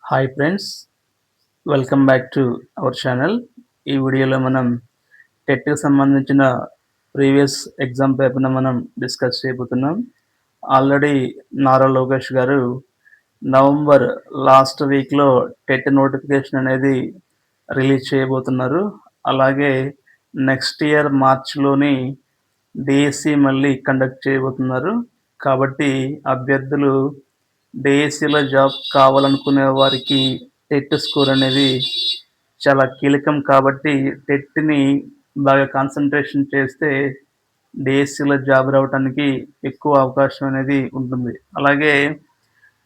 Hi friends, welcome back to our channel. ఈ వీడియోలో మనం టెట్‌కి సంబంధించిన ప్రీవియస్ ఎగ్జామ్ పేపర్‌ని మనం డిస్కస్ చేయబోతున్నాం. ఆల్రెడీ నారా లోకేష్ గారు నవంబర్ లాస్ట్ వీక్‌లో టెట్ నోటిఫికేషన్ అనేది రిలీజ్ చేయబోతున్నారు. అలాగే నెక్స్ట్ ఇయర్ మార్చ్‌లోని డీఎస్సీ మళ్ళీ కండక్ట్ చేయబోతున్నారు. కాబట్టి అభ్యర్థులు డీఎస్సీలో జాబ్ కావాలనుకునే వారికి టెట్ స్కోర్ అనేది చాలా కీలకం. కాబట్టి టెట్‌ని బాగా కాన్సంట్రేషన్ చేస్తే డీఎస్సీలో జాబ్ రావటానికి ఎక్కువ అవకాశం అనేది ఉంటుంది. అలాగే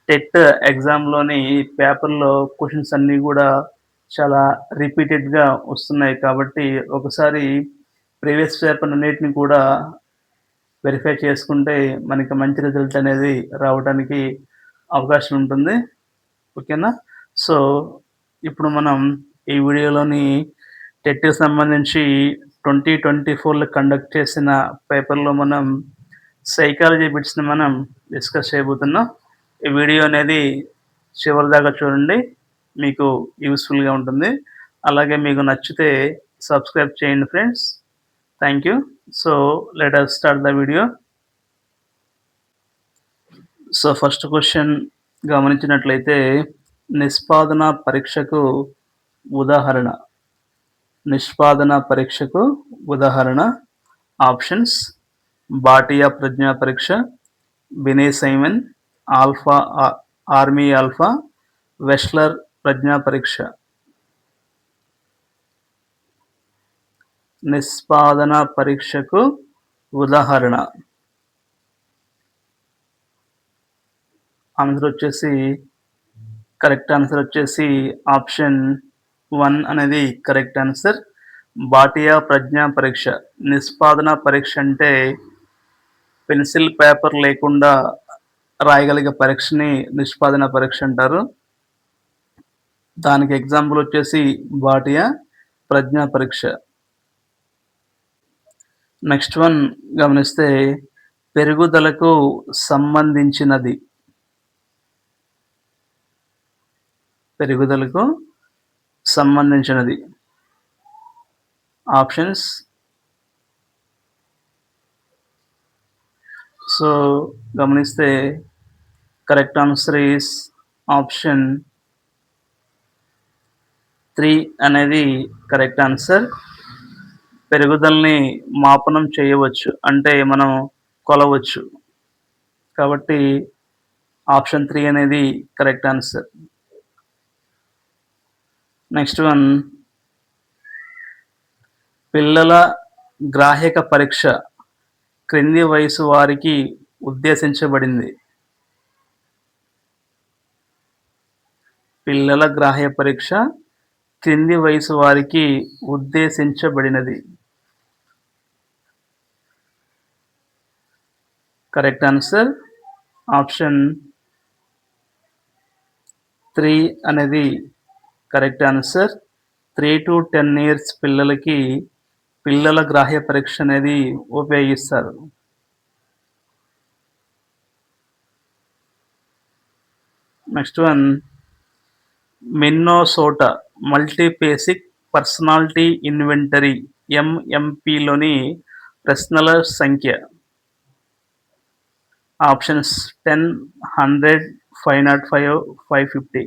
టెట్ ఎగ్జామ్‌లోని పేపర్‌లో క్వెషన్స్ అన్నీ గూడా చాలా రిపీటెడ్‌గా వస్తున్నాయి. కాబట్టి ఒకసారి ప్రీవియస్ పేపర్‌లన్నిటిని కూడా వెరిఫై చేసుకుంటే మనకి మంచి రిజల్ట్ అనేది రావడానికి అవకాశం ఉంటుంది. ఓకేనా? సో, ఇప్పుడు మనం ఈ వీడియోలోని టెట్‌కి సంబంధించి 2024లో కండక్ట్ చేసిన పేపర్‌లో మనం సైకాలజీ బిట్స్‌ని మనం డిస్కస్ చేయబోతున్నాం. ఈ వీడియో అనేది చివరిదాకా చూడండి. మీకు యూజ్‌ఫుల్‌గా ఉంటుంది. అలాగే మీకు నచ్చితే సబ్స్క్రైబ్ చేయండి friends. Thank you. So, let us start the video. So, first question గమనించినట్లయితే నిష్పాదన పరీక్షకు ఉదాహరణ. నిష్పాదన పరీక్షకు ఉదాహరణ ఆప్షన్స్: భాటియా ప్రజ్ఞా పరీక్ష, Binet Simon, alpha army alpha, Wechsler ప్రజ్ఞా పరీక్ష. నిష్పాదన పరీక్షకు ఉదాహరణ కరెక్ట్ ఆన్సర్ వచ్చేసి ఆప్షన్ 1 అనేది కరెక్ట్ ఆన్సర్. భాటియా ప్రజ్ఞా పరీక్ష. నిష్పాదన పరీక్ష అంటే పెన్సిల్ పేపర్ లేకుండా రాయగలిగే పరీక్షని నిష్పాదన పరీక్ష అంటారు. దానికి ఎగ్జాంపుల్ వచ్చేసి భాటియా ప్రజ్ఞా పరీక్ష. నెక్స్ట్ వన్ గమనిస్తే పెరుగుదలకు సంబంధించినది. పెరుగుదలకు సంబంధించినది ఆప్షన్స్. సో, గమనిస్తే కరెక్ట్ ఆన్సర్ ఈస్ ఆప్షన్ 3 అనేది కరెక్ట్ ఆన్సర్. పెరుగుదలని మాపనం చేయవచ్చు, అంటే మనం కొలవచ్చు. కాబట్టి ఆప్షన్ 3 అనేది కరెక్ట్ ఆన్సర్. నెక్స్ట్ వన్ పిల్లల గ్రాహ్యక పరీక్ష క్రింది వయసు వారికి ఉద్దేశించబడింది. పిల్లల గ్రాహ్య పరీక్ష క్రింది వయసు వారికి ఉద్దేశించబడినది. కరెక్ట్ ఆన్సర్ ఆప్షన్ 3 అనేది కరెక్ట్ ఆన్సర్. 3 to 10 ఇయర్స్ పిల్లలకి పిల్లల గ్రాహ్య పరీక్ష అనేది ఉపయోగిస్తారు. నెక్స్ట్ వన్ మిన్నోసోటా మల్టీబేసిక్ పర్సనాలిటీ ఇన్వెంటరీ ఎంఎంపిలోని ప్రశ్నల సంఖ్య. ఆప్షన్స్ 10, 100, 505, 550.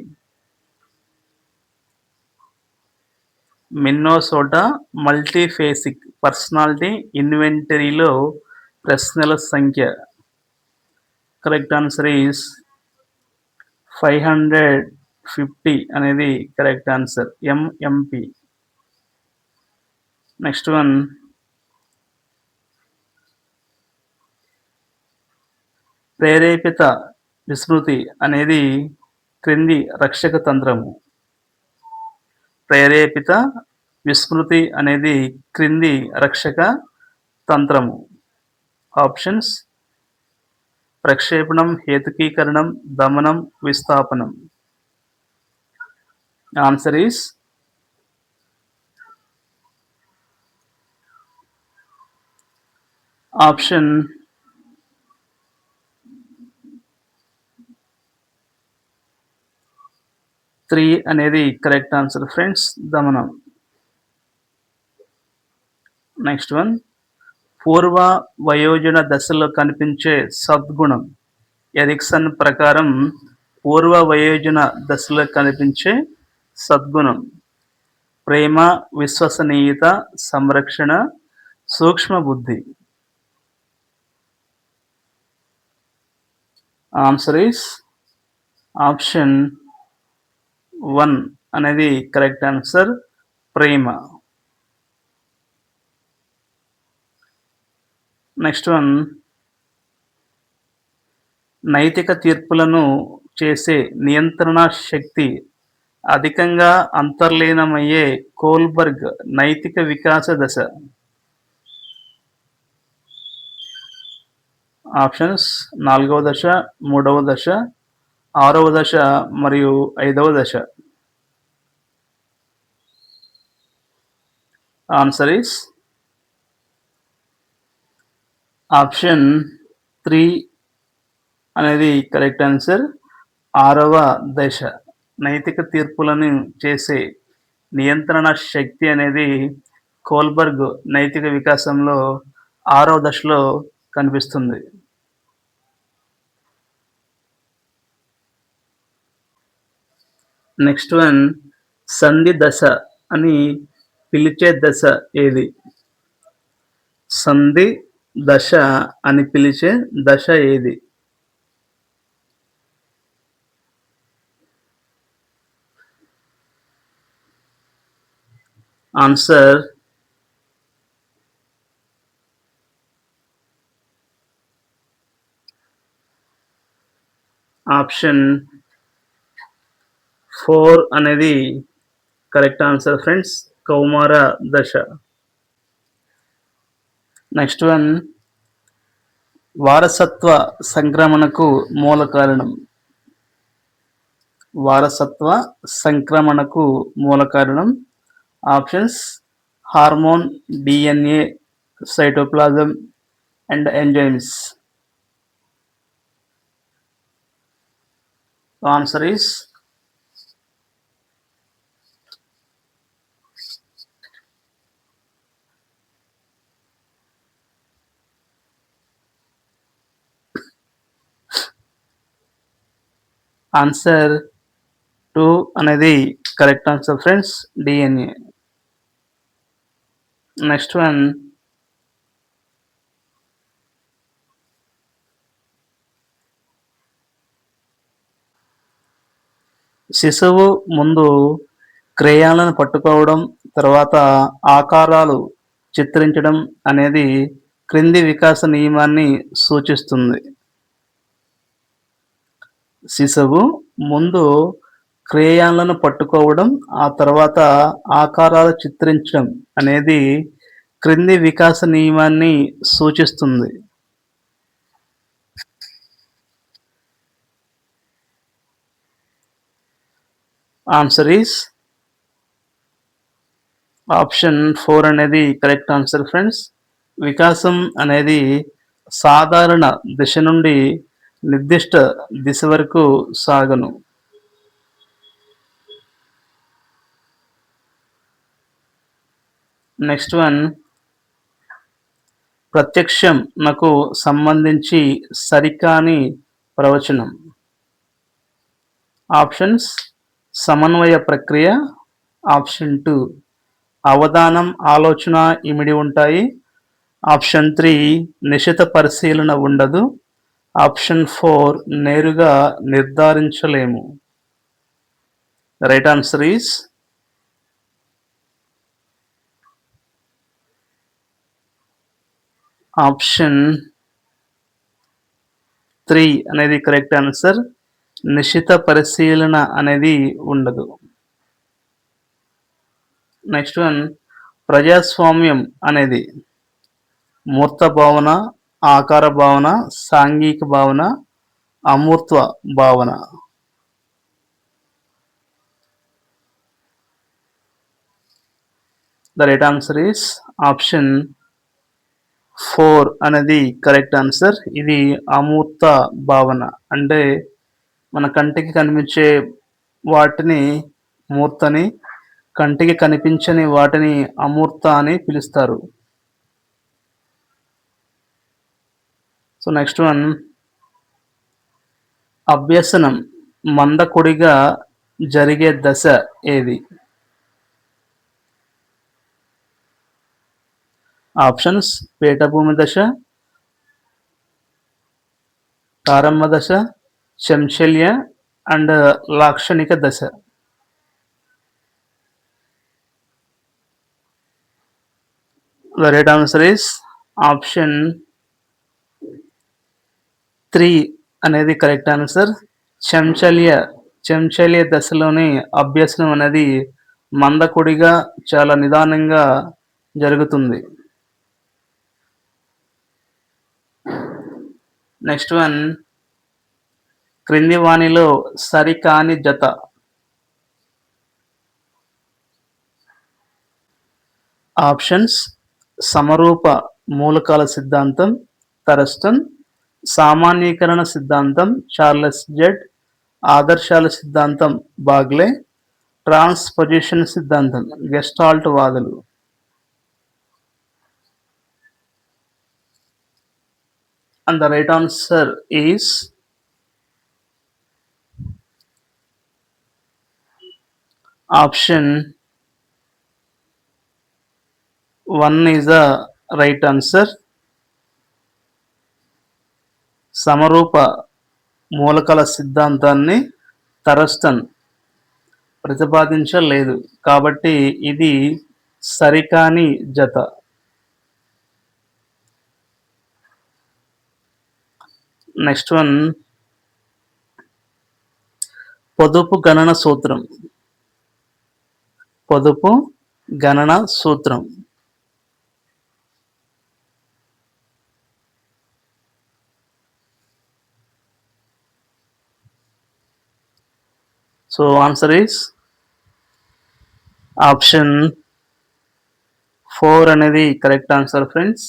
మిన్నోసోటా మల్టీఫేసిక్ పర్సనాలిటీ ఇన్వెంటరీలో ప్రశ్నల సంఖ్య. కరెక్ట్ ఆన్సర్ ఈస్ 550 అనేది correct answer. MMP. Next one ప్రేరేపిత విస్మృతి అనేది క్రింది రక్షక తంత్రము. ప్రేరేపిత విస్మృతి అనేది క్రింది రక్షక తంత్రము. ఆప్షన్స్: ప్రక్షేపణం, హేతుకీకరణం, దమనం, విస్థాపనం. ఆన్సర్ ఈస్ ఆప్షన్ 3 అనేది కరెక్ట్ ఆన్సర్ ఫ్రెండ్స్. దమనం. Next one. పూర్వ వయోజన దశలో కనిపించే సద్గుణం. ఎరిక్సన్ ప్రకారం పూర్వ వయోజన దశలో కనిపించే సద్గుణం ప్రేమ, విశ్వసనీయత, సంరక్షణ, సూక్ష్మ బుద్ధి. ఆన్సర్ ఈస్ ఆప్షన్ 1 అనేది కరెక్ట్ ఆన్సర్, ప్రేమ. Next one. నైతిక తీర్పులను చేసే నియంత్రణ శక్తి అధికంగా అంతర్లీనమయ్యే కోల్బర్గ్ నైతిక వికాస దశ. ఆప్షన్స్ 4వ దశ, 3వ దశ, 6వ దశ మరియు 5వ దశ. ఆన్సర్ ఈస్ ఆప్షన్ 3 అనేది కరెక్ట్ ఆన్సర్, 6వ దశ. నైతిక తీర్పులను చేసే నియంత్రణ శక్తి అనేది కోల్బర్గ్ నైతిక వికాసంలో 6వ దశలో కనిపిస్తుంది. Next one. సంధి దశ అని పిలిచే దశ ఏది? సంధి దశ అని పిలిచే దశ ఏది? ఆన్సర్ ఆప్షన్ 4 అనేది కరెక్ట్ ఆన్సర్ ఫ్రెండ్స్, కౌమార దశ. Next one. వారసత్వ సంక్రమణకు మూల కారణం. వారసత్వ సంక్రమణకు మూల కారణం options hormone, DNA, cytoplasm and enzymes. Answer is answer 2 అనేది correct answer friends, DNA. Next one. శిశువు ముందు క్రేయాలను పట్టుకోవడం, తర్వాత ఆకారాలు చిత్రించడం అనేది క్రింది వికాస నియమాన్ని సూచిస్తుంది. శిశువు ముందు క్రేయాలను పట్టుకోవడం, ఆ తర్వాత ఆకారాలు చిత్రించడం అనేది క్రింది వికాస నియమాన్ని సూచిస్తుంది. ఆన్సర్ ఈస్ ఆప్షన్ 4 అనేది కరెక్ట్ ఆన్సర్ ఫ్రెండ్స్. వికాసం అనేది సాధారణ దిశ నుండి నిర్దిష్ట దిశ వరకు సాగును. Next one. ప్రత్యక్షం నాకు సంబంధించి సరికాని ప్రవచనం. ఆప్షన్స్ సమన్వయ ప్రక్రియ, ఆప్షన్ 2 అవధానం, ఆలోచన ఇమిడి ఉంటాయి, ఆప్షన్ 3 నిశిత పరిశీలన ఉండదు, ఆప్షన్ 4 నేరుగా నిర్ధారించలేము. రైట్ ఆన్సర్ ఈస్ ఆప్షన్ 3 అనేది కరెక్ట్ ఆన్సర్, నిశిత పరిశీలన అనేది ఉండదు. Next one. ప్రజాస్వామ్యం అనేది మూర్త భావన, ఆకార భావన, సాంఘిక భావన, అమూర్త భావన. The right answer is option 4 అనేది కరెక్ట్ ఆన్సర్. ఇది అమూర్త భావన, అంటే మన కంటికి కనిపించే వాటిని మూర్తని, కంటికి కనిపించని వాటిని అమూర్త అని పిలుస్తారు. సో నెక్స్ట్ వన్, అభ్యసనం మందకొడిగా జరిగే దశ ఏది? ఆప్షన్స్: పీఠభూమి దశ, ప్రారంభ దశ, శంశల్య అండ్ లాక్షణిక దశ. The right answer is option 3 అనేది కరెక్ట్ ఆన్సర్. చెంచల్య దశలోని అభ్యసనం అనేది మందకొడిగా చాలా నిదానంగా జరుగుతుంది. నెక్స్ట్ వన్, క్రింది వాణిలో సరికాని జత. ఆప్షన్స్: సమరూప మూలకాల సిద్ధాంతం థరస్టన్, సామాన్యీకరణ సిద్ధాంతం చార్లెస్ జెడ్, ఆదర్శాల సిద్ధాంతం బాగ్లే, ట్రాన్స్పొజిషన్ సిద్ధాంతం గెస్టాల్ట్ వాదులు. And the right answer is option 1 is the right answer. సమరూప మూలకాల సిద్ధాంతాన్ని థరస్టన్ ప్రతిపాదించలేదు కాబట్టి ఇది సరికాని జత. నెక్స్ట్ వన్, పొదుపు గణన సూత్రం. పొదుపు గణన సూత్రం. సో ఆన్సర్ ఈస్ ఆప్షన్ 4 అనేది కరెక్ట్ ఆన్సర్ ఫ్రెండ్స్.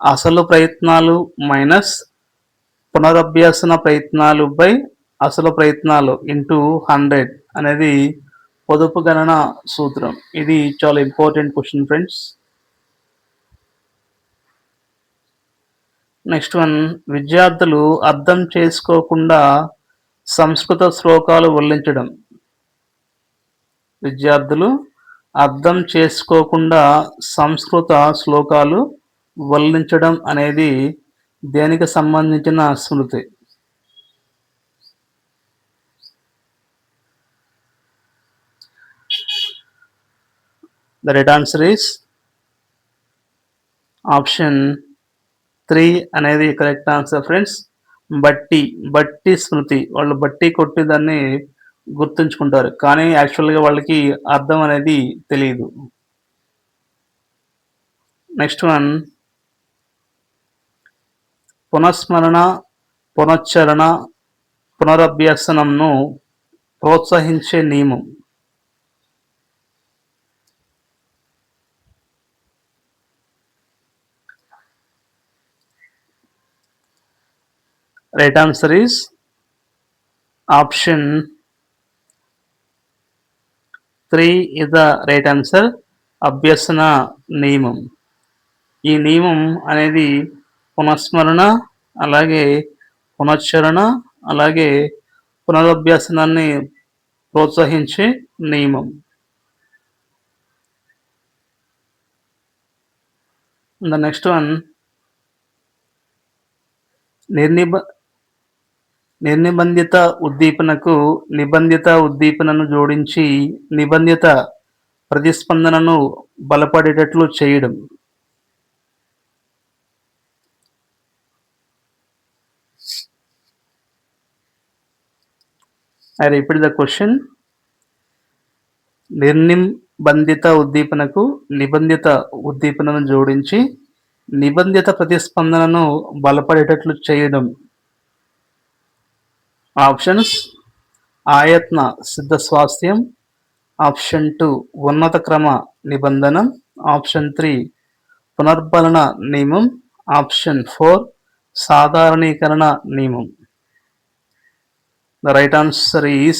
అసలు ప్రయత్నాలు మైనస్ పునరభ్యసన ప్రయత్నాలు బై అసలు ప్రయత్నాలు ఇంటూ 100 అనేది పొదుపు గణన సూత్రం. ఇది చాలా important question friends. Next one, విద్యార్థులు అర్థం చేసుకోకుండా సంస్కృత శ్లోకాలు వల్లించడం. విద్యార్థులు అర్థం చేసుకోకుండా సంస్కృత శ్లోకాలు వల్లించడం అనేది దేనికి సంబంధించిన స్మృతి? The right answer is option 3 అనేది కరెక్ట్ ఆన్సర్ ఫ్రెండ్స్. బట్టి స్మృతి. వాళ్ళు బట్టి కొట్టి దాన్ని గుర్తుంచుకుంటారు కానీ యాక్చువల్గా వాళ్ళకి అర్థం అనేది తెలియదు. నెక్స్ట్ వన్, పునఃస్మరణ, పునశ్చరణ, పునరభ్యసనంను ప్రోత్సహించే నియమం. Right answer is option 3 is the right answer. అభ్యసన నియమం. ఈ నియమం అనేది పునఃస్మరణ, అలాగే పునశ్చరణ, అలాగే పునరభ్యసనాన్ని ప్రోత్సహించే నియమం. ద నెక్స్ట్ వన్, నిర్నిబంధిత ఉద్దీపనకు నిబంధిత ఉద్దీపనను జోడించి నిబంధిత ప్రతిస్పందనను బలపడేటట్లు చేయడం. I repeat the question. నిర్నిబంధిత ఉద్దీపనకు నిబంధిత ఉద్దీపనను జోడించి నిబంధిత ప్రతిస్పందనను బలపడేటట్లు చేయడం. ఆప్షన్స్: ఆయత్న సిద్ధ స్వాస్థ్యం, ఆప్షన్ 2 ఉన్నత క్రమ నిబంధనం, ఆప్షన్ 3 పునర్బలన నియమం, ఆప్షన్ 4 సాధారణీకరణ నియమం. The right answer is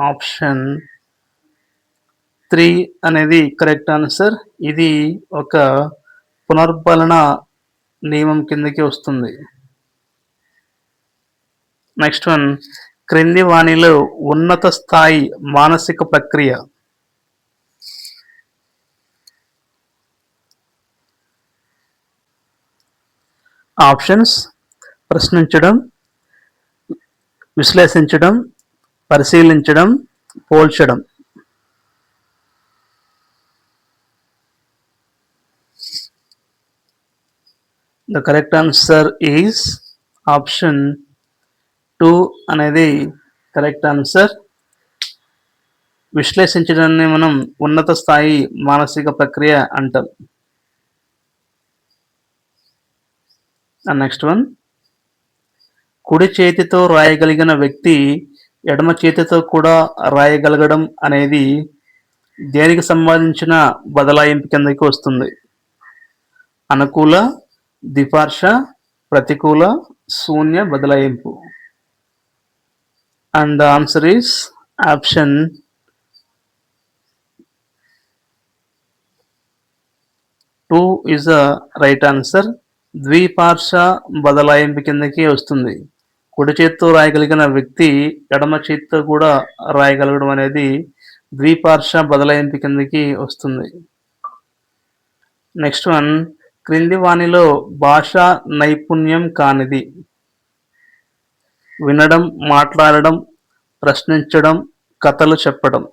option 3 అనేది కరెక్ట్ ఆన్సర్. ఇది ఒక పునర్బలన నియమం కిందకి వస్తుంది. నెక్స్ట్ వన్, క్రింది వాణిలో ఉన్నత స్థాయి మానసిక ప్రక్రియ. ఆప్షన్స్: ప్రశ్నించడం, విశ్లేషించడం, పరిశీలించడం, పోల్చడం. The correct answer is option 2 అనేది కరెక్ట్ ఆన్సర్. విశ్లేషించడాన్ని మనం ఉన్నత స్థాయి మానసిక ప్రక్రియ అంటాం. నెక్స్ట్ వన్, కుడి చేతితో రాయగలిగిన వ్యక్తి ఎడమ చేతితో కూడా రాయగలగడం అనేది దేనికి సంబంధించిన బదలాయింపు కిందకి వస్తుంది? అనుకూల, ద్విపార్ష, ప్రతికూల, శూన్య బదలాయింపు. And the answer is option 2 is the right answer. ద్విపార్ష బదలాయింపు కిందకి వస్తుంది. కుడి చేతితో రాయగలిగిన వ్యక్తి ఎడమ చేతితో కూడా రాయగలగడం అనేది ద్విపార్ష బదలాయింపు కిందకి వస్తుంది. నెక్స్ట్ వన్, క్రింది వాణిలో భాషా నైపుణ్యం కానిది? వినడం, మాట్లాడడం, ప్రశ్నించడం, కథలు చెప్పడం.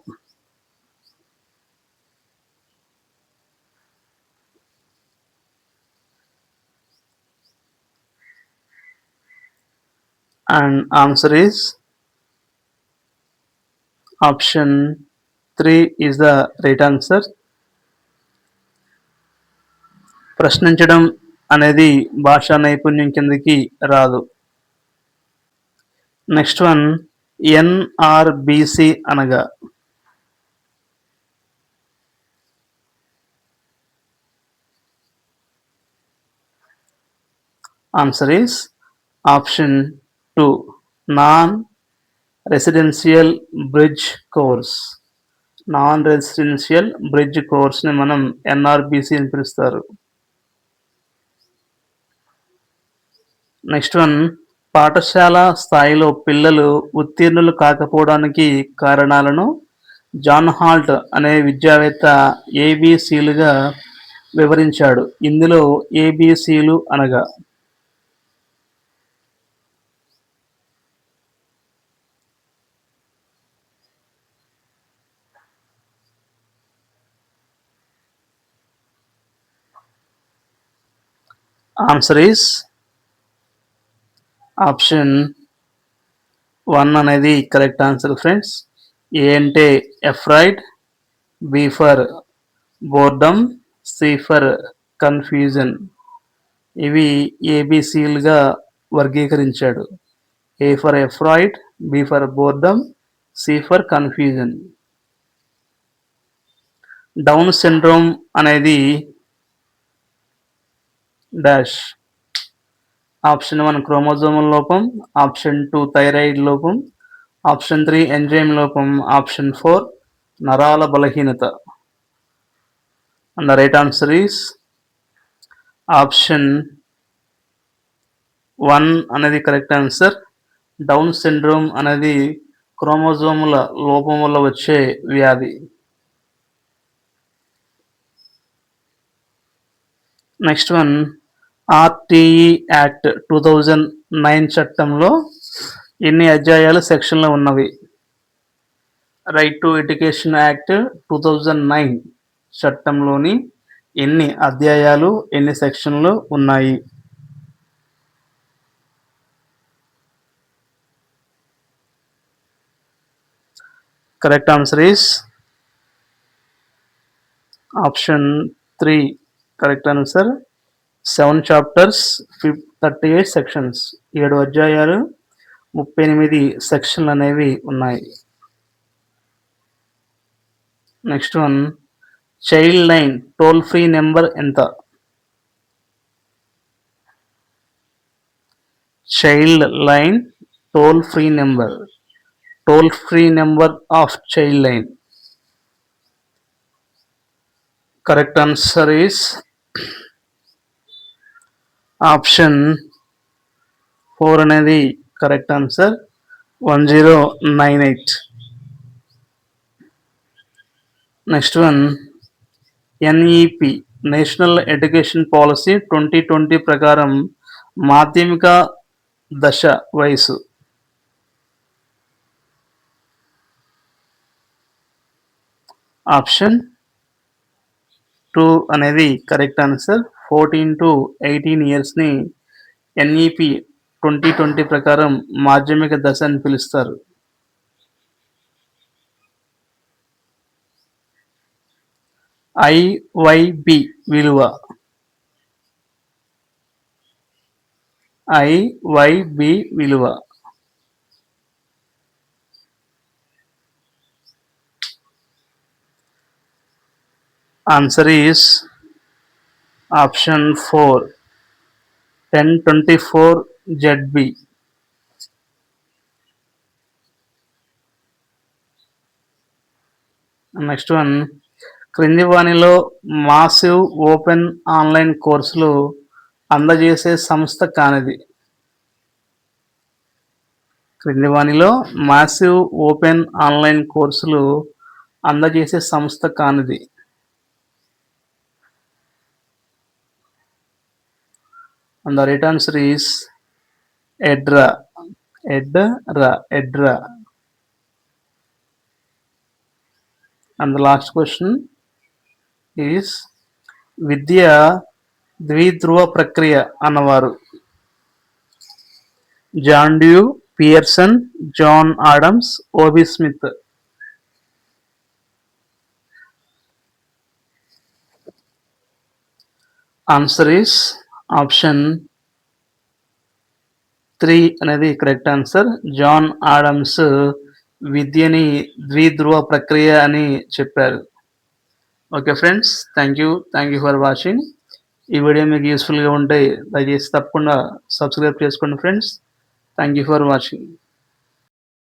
And answer is option 3 is the right answer. ప్రశ్నించడం అనేది భాషా నైపుణ్యం కిందకి రాదు. నెక్స్ట్ వన్, ఎన్ఆర్బిసి అనగా? Answer is option 2, non residential bridge course. Non residential bridge కోర్స్ని మనం ఎన్ఆర్బిసి అని పిలుస్తారు. నెక్స్ట్ వన్, పాఠశాల స్థాయిలో పిల్లలు ఉత్తీర్ణులు కాకపోవడానికి కారణాలను జాన్ హాల్ట్ అనే విద్యావేత్త ఏబిసిలుగా వివరించాడు. ఇందులో ఏబిసిలు అనగా? ఆన్సర్ ఈస్ ఆప్షన్ 1 అనేది కరెక్ట్ ఆన్సర్ ఫ్రెండ్స్. ఏ అంటే afraid, B for boredom, C for confusion. ఇవి ఏబిసిలుగా వర్గీకరించాడు. A for afraid, B for boredom, C for confusion. Down syndrome అనేది డాష్. ఆప్షన్ 1 క్రోమోజోమల్ లోపం, ఆప్షన్ 2 థైరాయిడ్ లోపం, ఆప్షన్ 3 ఎంజైమ్ లోపం, option 4 నరాల బలహీనత. And the right answer is option 1 అనేది కరెక్ట్ ఆన్సర్. డౌన్ సిండ్రోమ్ అనేది క్రోమోజోముల లోపం వల్ల వచ్చే వ్యాధి. నెక్స్ట్ వన్, ఆర్టీఈ యాక్ట్ 2009 చట్టంలో ఎన్ని అధ్యాయాలు సెక్షన్లు ఉన్నవి? రైట్ టు ఎడ్యుకేషన్ యాక్ట్ 2009 చట్టంలోని ఎన్ని అధ్యాయాలు, ఎన్ని సెక్షన్లు ఉన్నాయి? Correct answer is option 3 correct answer. 7 chapters, 38 sections. 7 అధ్యాయాలు, 38 సెక్షన్లు అనేవి ఉన్నాయి. Next one, child line toll free number ఎంత? Child line toll free number toll-free number of child line. Correct answer is option 4 అనేది correct answer 1098. Next one, NEP national education policy 2020 ప్రకారం మాధ్యమిక దశ వయసు. ఆప్షన్ 2 అనేది కరెక్ట్ ఆన్సర్. 14 to 18 ఇయర్స్ని ఎన్ఈపి 2020 ప్రకారం మాధ్యమిక దశ అని పిలుస్తారు. ఐవైబి విలువ. ఐవైబి విలువ. Answer is option 4 1024 ZB. Next one, క్రింది వానిలో మాసివ్ ఓపెన్ ఆన్లైన్ కోర్సులు అందజేసే సంస్థ కానిది. క్రింది వానిలో మాసివ్ ఓపెన్ ఆన్లైన్ కోర్సులు అందజేసే సంస్థ కానిది. And the right answer is EDRA. EDRA. And the last question is విద్య ద్విధ్రువ ప్రక్రియ అన్నవారు. John Dewey, Pearson, John Adams, ఓబి స్మిత్. ఆన్సర్ ఈస్ ఆప్షన్ 3 అనేది కరెక్ట్ ఆన్సర్. జాన్ ఆడమ్స్ విద్యని ద్విధ్రువ ప్రక్రియ అని చెప్పారు. Okay friends, thank you for watching. ఈ వీడియో మీకు యూస్ఫుల్గా ఉంటే దయచేసి తప్పకుండా సబ్స్క్రైబ్ చేసుకోండి friends. Thank you for watching.